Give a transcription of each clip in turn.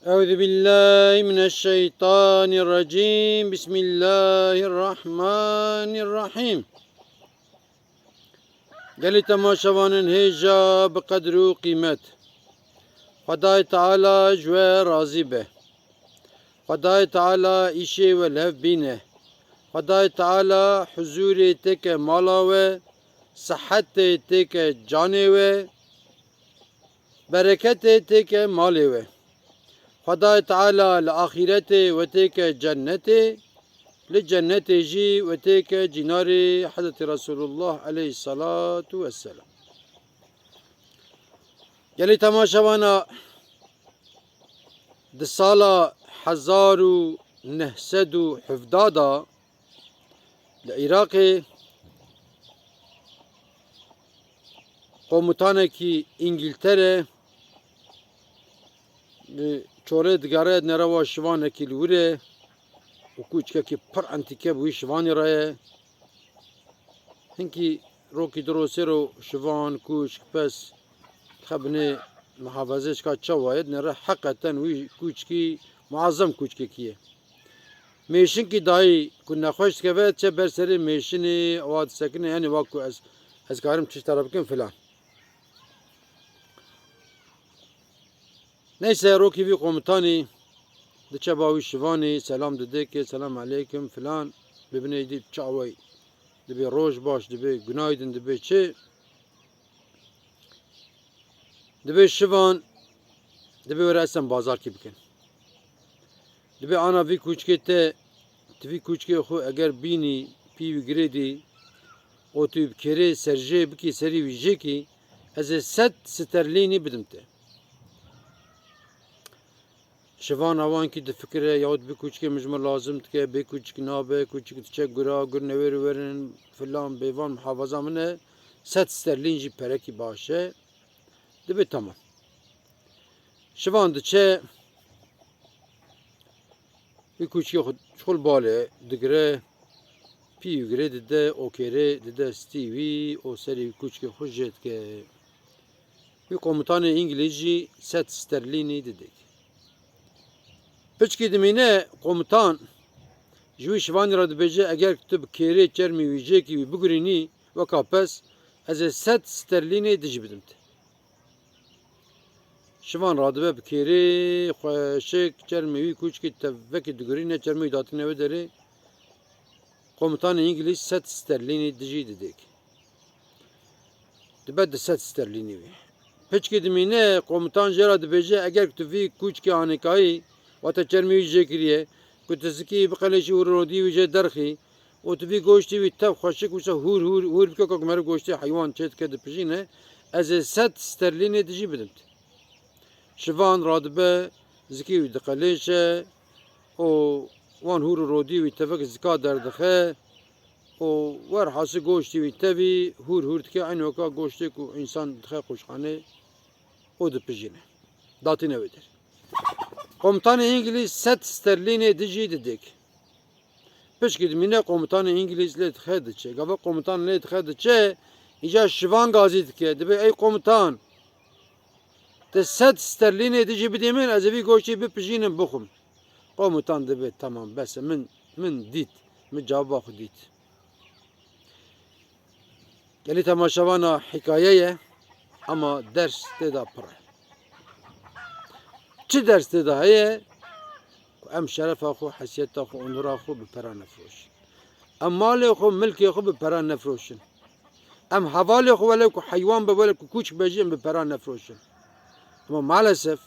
Euzu billahi mineşşeytanirracim. Bismillahirrahmanirrahim. Geli temaşavanın heja bi kadru kıymet. Huday Teala jwe razı be. Huday Teala işe ve lev bine. Huday Teala huzuri teke mala ve sıhhat teke cane ve bereket teke mali ve. Huday Teala le ahirete ve teke cennete للجنة جي وتيك جناري حضرت رسول الله عليه الصلاة والسلام. يلي تماشوانا دسالة حزارو نهسدو حفدادا العراق قومتانكي انجلترا چوره دگاره نروا شوانكي الوره و کوچکه که پر انتیکه بوی شوانی راه هنکی روکی دروسی رو شوان کوچک پس خبنه محافظش که چواید نره حقیقتا وی کوچکی معظم کوچکی کیه میشن کی دایی که نخوشت که وید چه برسری میشنی واد سکنه یعنی واکو از کارم چش طرف کن فلان نیسه روکی وی قومتانی دچه باوی شوانی سلام دده که سلام علیکم فلان ببینه دی چاوی دبی روش باش دبی گناهیدن دبی چه دبی شوان دبی ورسم بازار کی بکن دبی آنا وی کوچکه ته توی کوچکه خو اگر بینی پیوی گریدی او توی بکره سرجه بکی سری ویجه کی از 100 سترلینی بدم ته شوان اوان کی د فکره یاد به کوچک مجمل لازم که به کوچک نابه کوچک تچه گرا گر نویر ورن فلان بیوان محافظه منه 100 سترلین جی پرکی باشه دبی تمام شوان دچه bir کوچک خود شغل باله دگره پیو گره دده اوکره دده استیوی او سری کوچک خوش جد که bir komutan İngilizce 100 sterlini dedik. Peki demine komutan Jüş van radbeje eğer kütüp kere çermi vijek gibi bugünü ve kapes az 100 sterlini dicibdim. Şivan radbe kere xoşek çermi kuçki tevki dugurine çermi datine ve deri komutan İngiliz 100 sterlini dici dedik. Dibed 100 sterlini ve. Peki demine komutan radbeje eğer kütüp kuçki anikayı وقتی چرمی ویژه کریه که تزکی بقلشی و رودی ویژه درخی و توی گوشتی وی تب خشک وشه هور بکه که مرا گوشتی حیوان چت کرده پشینه از 100 سترلین دیجی بدم شوان رادبه زکی وی دقلیشه و وان هور رودی وی تفک زکا دردخه و ور حاس گوشتی وی تبی هور تکه aynı وکا گوشتی که انسان دخه خوشخانه o da pişine datine verir. Komutan İngiliz 100 sterlini dici dedik. Peki mine komutan İngilizle tıkadıçe. Gava komutanla tıkadıçe. İca şivan gazi tıkadı. Debe ey komutan. Te 100 sterlini dici bidemin azevi goşi bir pijinin bukum. Komutan debe tamam bes min dit. Min cevabı dit. Geli tamaşavana hikayeye ama ders de da para. چه درس ده هیه ام شرف خو حسیت خو onur خو به پران نفروش ام مال خو ملک خو به پران نفروشن ام حوال خو ولی کو حیوان به ولی کو کوچ بجیم به پران نفروشن اما maalesef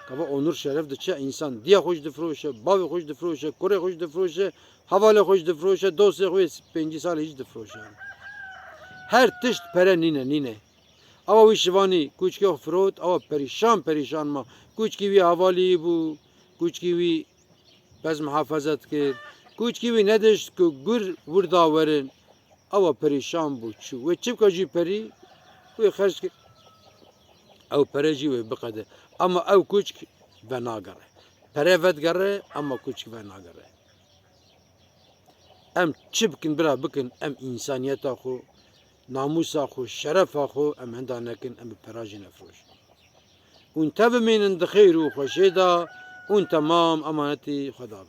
که onur şeref de çه insan diye خوش دفروشه باوی خوش دفروشه کره خوش دفروشه حوال خوش دفروشه دوستی خوی 5 سال hiç دفروشه her tişt pere nine Ava wî şivanî kûçkê firot ava perişan ma kûçkî wî havalî bû kûçkî wî bez mihafezet kir kûçkî wî nedişt ku gur wirda werin ava perişan bû çû wê çivka jî perî wê xerc kir ew pere jî wê biqede ama ew kûçk venagere pere vedgere ama kûçk venagere em çi bikin bira bikin em însaniyeta xwe namusa xwe şerefa xwe em henda nekin em bi perajî nefroşin وانت بمين دخير وخشيدا وانت تمام أمانتي خدا